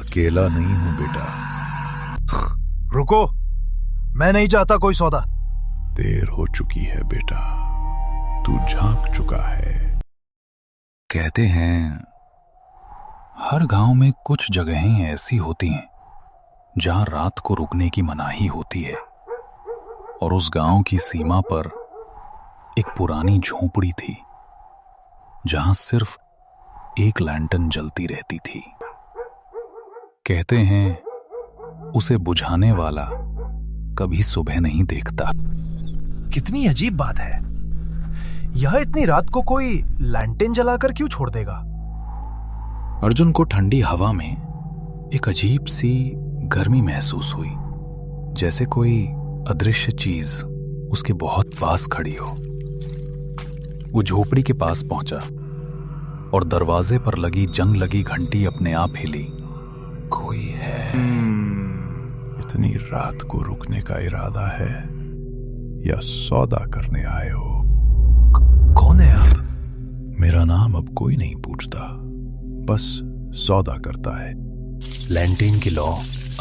अकेला नहीं हूं बेटा। रुको, मैं नहीं चाहता कोई सौदा। देर हो चुकी है बेटा, तू झांक चुका है। कहते हैं हर गांव में कुछ जगहें ऐसी होती हैं जहां रात को रुकने की मनाही होती है, और उस गांव की सीमा पर एक पुरानी झोंपड़ी थी जहां सिर्फ एक लैंटर्न जलती रहती थी। कहते हैं उसे बुझाने वाला कभी सुबह नहीं देखता। कितनी अजीब बात है, यह इतनी रात को कोई लैंटेन जलाकर क्यों छोड़ देगा? अर्जुन को ठंडी हवा में एक अजीब सी गर्मी महसूस हुई, जैसे कोई अदृश्य चीज उसके बहुत पास खड़ी हो। वो झोपड़ी के पास पहुंचा और दरवाजे पर लगी जंग लगी घंटी अपने आप हिली। कोई है? इतनी रात को रुकने का इरादा है या सौदा करने आए हो? कौन है आप? मेरा नाम अब कोई नहीं पूछता, बस सौदा करता है। लैंटेन की लौ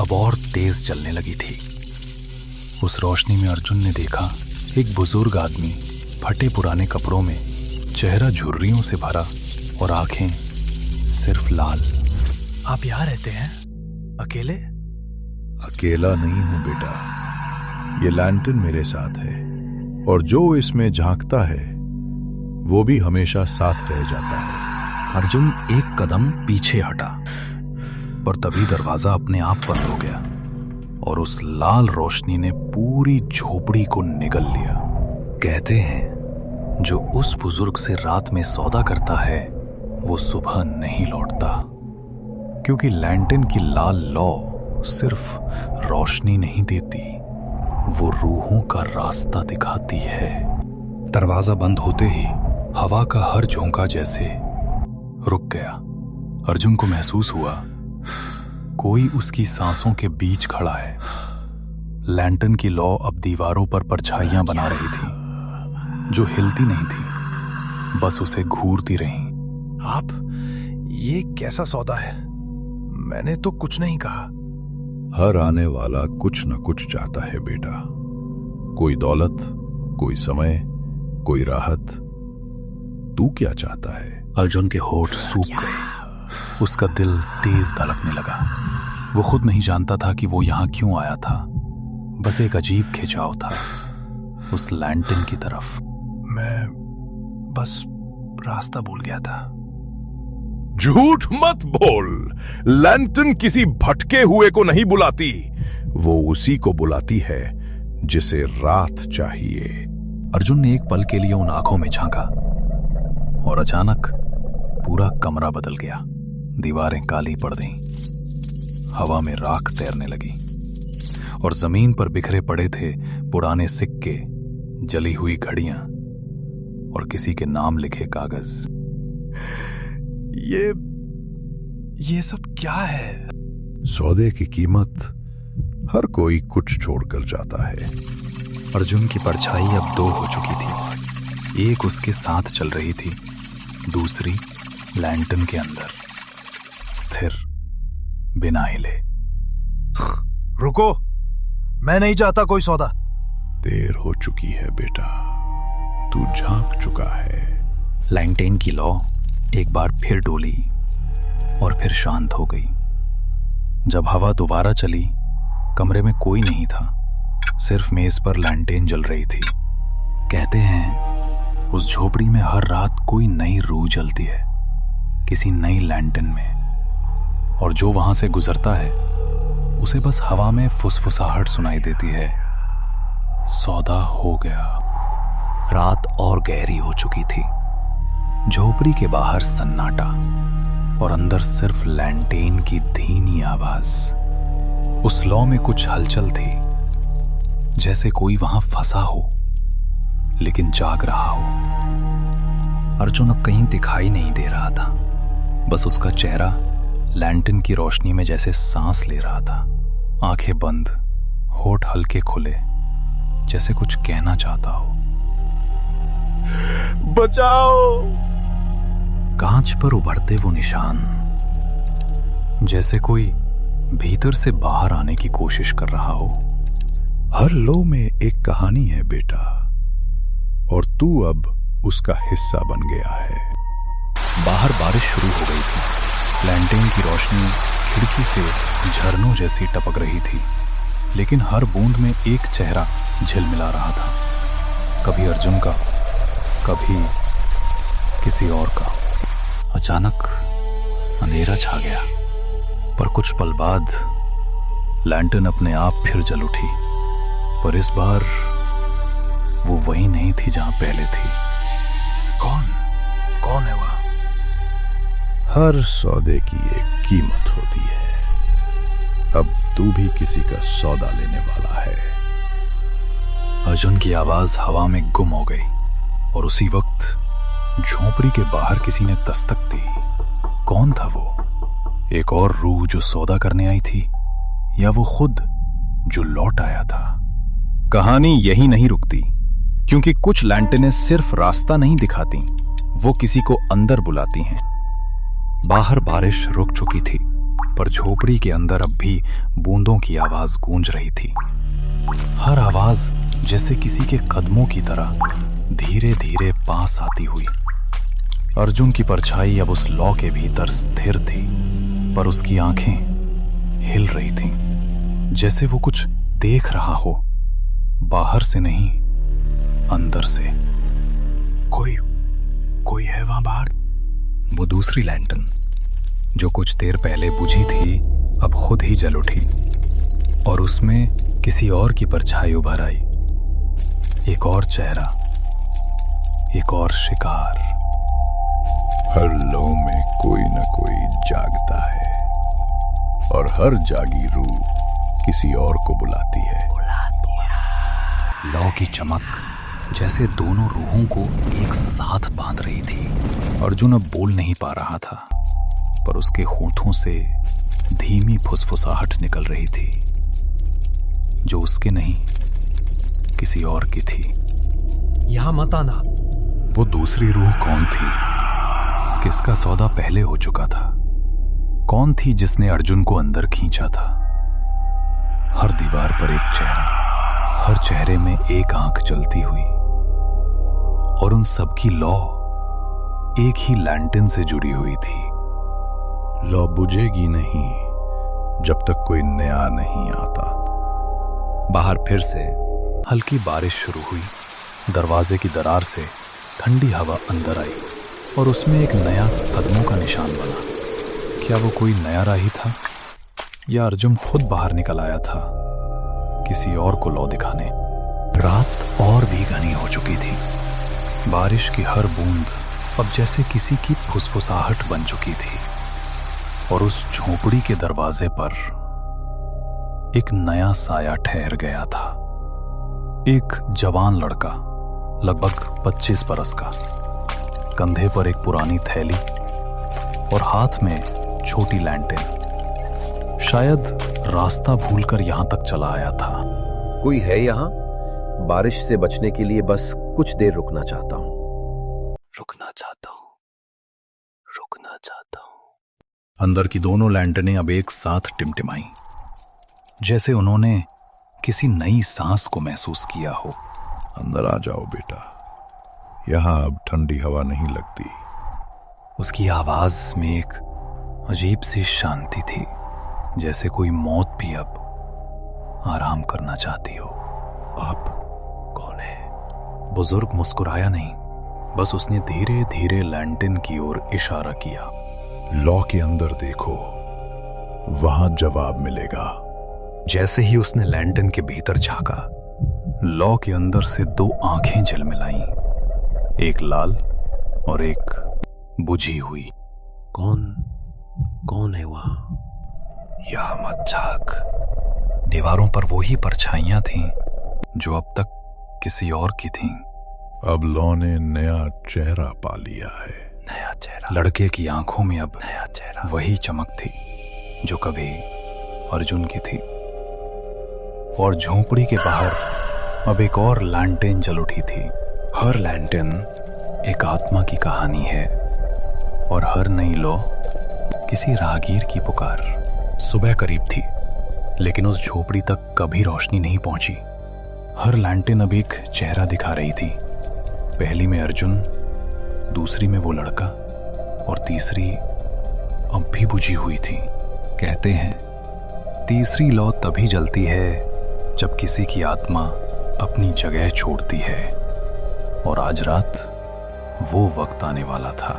अब और तेज जलने लगी थी। उस रोशनी में अर्जुन ने देखा एक बुजुर्ग आदमी फटे पुराने कपड़ों में, चेहरा झुर्रियों से भरा और आंखें सिर्फ लाल। आप यहाँ रहते हैं अकेले? अकेला नहीं हूं बेटा, ये लैंटर्न मेरे साथ है, और जो इसमें झांकता है वो भी हमेशा साथ रह जाता है। अर्जुन एक कदम पीछे हटा, पर तभी दरवाजा अपने आप बंद हो गया और उस लाल रोशनी ने पूरी झोपड़ी को निगल लिया। कहते हैं जो उस बुजुर्ग से रात में सौदा करता है वो सुबह नहीं लौटता, क्योंकि लैंटर्न की लाल लौ सिर्फ रोशनी नहीं देती, वो रूहों का रास्ता दिखाती है। दरवाजा बंद होते ही हवा का हर झोंका जैसे रुक गया। अर्जुन को महसूस हुआ कोई उसकी सांसों के बीच खड़ा है। लैंटर्न की लौ अब दीवारों पर परछाइयां बना रही थी जो हिलती नहीं थी, बस उसे घूरती रहीं। आप, ये कैसा सौदा है? मैंने तो कुछ नहीं कहा। हर आने वाला कुछ न कुछ चाहता है बेटा, कोई दौलत, कोई समय, कोई राहत। तू क्या चाहता है? अर्जुन के होठ सूख गए, उसका दिल तेज धड़कने लगा। वो खुद नहीं जानता था कि वो यहां क्यों आया था, बस एक अजीब खिंचाव था उस लैंटर्न की तरफ। मैं बस रास्ता भूल गया था। झूठ मत बोल, लैंटर्न किसी भटके हुए को नहीं बुलाती, वो उसी को बुलाती है जिसे रात चाहिए। अर्जुन ने एक पल के लिए उन आंखों में झांका और अचानक पूरा कमरा बदल गया। दीवारें काली पड़ गईं, हवा में राख तैरने लगी और जमीन पर बिखरे पड़े थे पुराने सिक्के, जली हुई घड़ियां और किसी के नाम लिखे कागज। ये सब क्या है? सौदे की कीमत हर कोई कुछ छोड़कर जाता है। अर्जुन की परछाई अब दो हो चुकी थी, एक उसके साथ चल रही थी, दूसरी लैंटर्न के अंदर स्थिर, बिना हिले। रुको, मैं नहीं चाहता कोई सौदा। देर हो चुकी है बेटा, तू झांक चुका है। लैंटर्न की लौ एक बार फिर डोली और फिर शांत हो गई। जब हवा दोबारा चली, कमरे में कोई नहीं था, सिर्फ मेज पर लैंटर्न जल रही थी। कहते हैं उस झोपड़ी में हर रात कोई नई रूह जलती है, किसी नई लैंटर्न में, और जो वहां से गुजरता है उसे बस हवा में फुसफुसाहट सुनाई देती है। सौदा हो गया। रात और गहरी हो चुकी थी। झोपड़ी के बाहर सन्नाटा और अंदर सिर्फ लैंटर्न की धीमी आवाज। उस लौ में कुछ हलचल थी, जैसे कोई वहां फंसा हो लेकिन जाग रहा हो। अर्जुन अब कहीं दिखाई नहीं दे रहा था, बस उसका चेहरा लैंटर्न की रोशनी में जैसे सांस ले रहा था। आंखें बंद, होठ हल्के खुले, जैसे कुछ कहना चाहता हो। बचाओ! कांच पर उभरते वो निशान, जैसे कोई भीतर से बाहर आने की कोशिश कर रहा हो। हर लो में एक कहानी है बेटा, और तू अब उसका हिस्सा बन गया है। बाहर बारिश शुरू हो गई थी। लैंटेन की रोशनी खिड़की से झरनों जैसी टपक रही थी, लेकिन हर बूंद में एक चेहरा झिलमिला रहा था। कभी अर्जुन का, कभी किसी और का। अचानक अंधेरा छा गया, पर कुछ पल बाद लैंटर्न अपने आप फिर जल उठी, पर इस बार वो वही नहीं थी जहां पहले थी। कौन है वह? हर सौदे की एक कीमत होती है। अब तू भी किसी का सौदा लेने वाला है। अर्जुन की आवाज हवा में गुम हो गई, और उसी वक्त झोपड़ी के बाहर किसी ने दस्तक दी। कौन था वो? एक और रूह जो सौदा करने आई थी, या वो खुद जो लौट आया था? कहानी यही नहीं रुकती, क्योंकि कुछ लैंटर्नें सिर्फ रास्ता नहीं दिखाती, वो किसी को अंदर बुलाती हैं। बाहर बारिश रुक चुकी थी, पर झोपड़ी के अंदर अब भी बूंदों की आवाज गूंज रही थी। हर आवाज जैसे किसी के कदमों की तरह धीरे धीरे पास आती हुई। अर्जुन की परछाई अब उस लौ के भीतर स्थिर थी, पर उसकी आंखें हिल रही थीं, जैसे वो कुछ देख रहा हो, बाहर से नहीं, अंदर से। कोई है वहां बाहर? वो दूसरी लैंटर्न, जो कुछ देर पहले बुझी थी, अब खुद ही जल उठी, और उसमें किसी और की परछाई उभर आई। एक और चेहरा, एक और शिकार। हर लो में कोई न कोई जागता है, और हर जागी रूह किसी और को बुलाती है। लौ की चमक जैसे दोनों रूहों को एक साथ बांध रही थी। अर्जुन अब बोल नहीं पा रहा था, पर उसके होठों से धीमी फुसफुसाहट निकल रही थी, जो उसके नहीं, किसी और की थी। यहां मत आना। वो दूसरी रूह कौन थी? किसका सौदा पहले हो चुका था? कौन थी जिसने अर्जुन को अंदर खींचा था? हर दीवार पर एक चेहरा, हर चेहरे में एक आंख जलती हुई, और उन सबकी लौ एक ही लैंटर्न से जुड़ी हुई थी। लौ बुझेगी नहीं जब तक कोई नया नहीं आता। बाहर फिर से हल्की बारिश शुरू हुई। दरवाजे की दरार से ठंडी हवा अंदर आई, और उसमें एक नया कदमों का निशान बना। क्या वो कोई नया राही था, या अर्जुन खुद बाहर निकल आया था किसी और को लौ दिखाने? रात और भी घनी हो चुकी थी। बारिश की हर बूंद अब जैसे किसी की फुसफुसाहट बन चुकी थी, और उस झोपड़ी के दरवाजे पर एक नया साया ठहर गया था। एक जवान लड़का, लगभग 25 बरस का, कंधे पर एक पुरानी थैली और हाथ में छोटी लैंटेन। शायद रास्ता भूलकर यहां तक चला आया था। कोई है यहाँ? बारिश से बचने के लिए बस कुछ देर रुकना चाहता हूँ। रुकना चाहता हूँ। अंदर की दोनों लैंटर्नें अब एक साथ टिमटिमाई, जैसे उन्होंने किसी नई सांस को महसूस किया हो। अंदर आ जाओ बेटा, यहां अब ठंडी हवा नहीं लगती। उसकी आवाज में एक अजीब सी शांति थी, जैसे कोई मौत भी अब आराम करना चाहती हो। आप कौन है? बुजुर्ग मुस्कुराया नहीं, बस उसने धीरे धीरे लैंटर्न की ओर इशारा किया। लौ के अंदर देखो, वहां जवाब मिलेगा। जैसे ही उसने लैंटर्न के भीतर झांका, लौ के अंदर से दो आंखें झिलमिलाईं, एक लाल और एक बुझी हुई। कौन है वहां? यहां मत झांक। दीवारों पर वही परछाइयां थीं जो अब तक किसी और की थीं। अब लौ ने नया चेहरा पा लिया है। नया चेहरा। लड़के की आंखों में अब नया चेहरा, वही चमक थी जो कभी अर्जुन की थी। और झोपड़ी के बाहर अब एक और लैंटर्न जल उठी थी। हर लैंटर्न एक आत्मा की कहानी है, और हर नई लौ किसी राहगीर की पुकार। सुबह करीब थी, लेकिन उस झोपड़ी तक कभी रोशनी नहीं पहुंची। हर लैंटेन अब एक चेहरा दिखा रही थी। पहली में अर्जुन, दूसरी में वो लड़का, और तीसरी अब भी बुझी हुई थी। कहते हैं तीसरी लौ तभी जलती है जब किसी की आत्मा अपनी जगह छोड़ती है, और आज रात वो वक्त आने वाला था।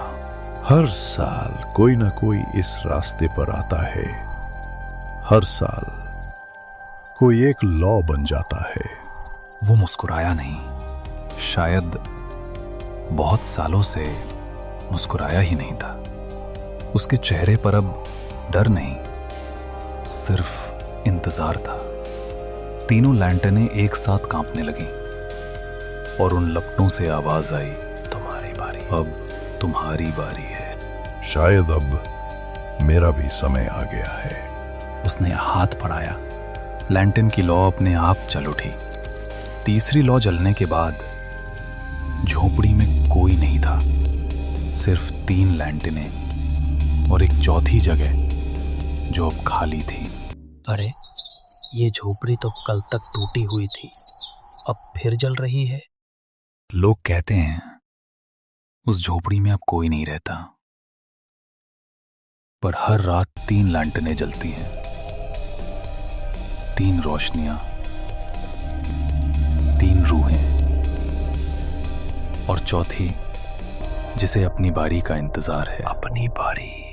हर साल कोई ना कोई इस रास्ते पर आता है। हर साल कोई एक लॉ बन जाता है। वो मुस्कुराया नहीं, शायद बहुत सालों से मुस्कुराया ही नहीं था। उसके चेहरे पर अब डर नहीं, सिर्फ इंतजार था। तीनों लैंटर्नें एक साथ कांपने लगी और उन लपटों से आवाज आई, तुम्हारी बारी, अब तुम्हारी बारी है। शायद अब मेरा भी समय आ गया है। उसने हाथ बढ़ाया। लैंटर्न की लौ अपने आप जल उठी। तीसरी लौ जलने के बाद झोपड़ी में कोई नहीं था, सिर्फ 3 लैंटर्नें और एक चौथी जगह जो अब खाली थी। अरे, ये झोपड़ी तो कल तक टूटी हुई थी, अब फिर जल रही है। लोग कहते हैं उस झोपड़ी में अब कोई नहीं रहता, पर हर रात 3 लैंटर्नें जलती हैं। 3 रोशनियां, 3 रूहें, और चौथी जिसे अपनी बारी का इंतजार है। अपनी बारी।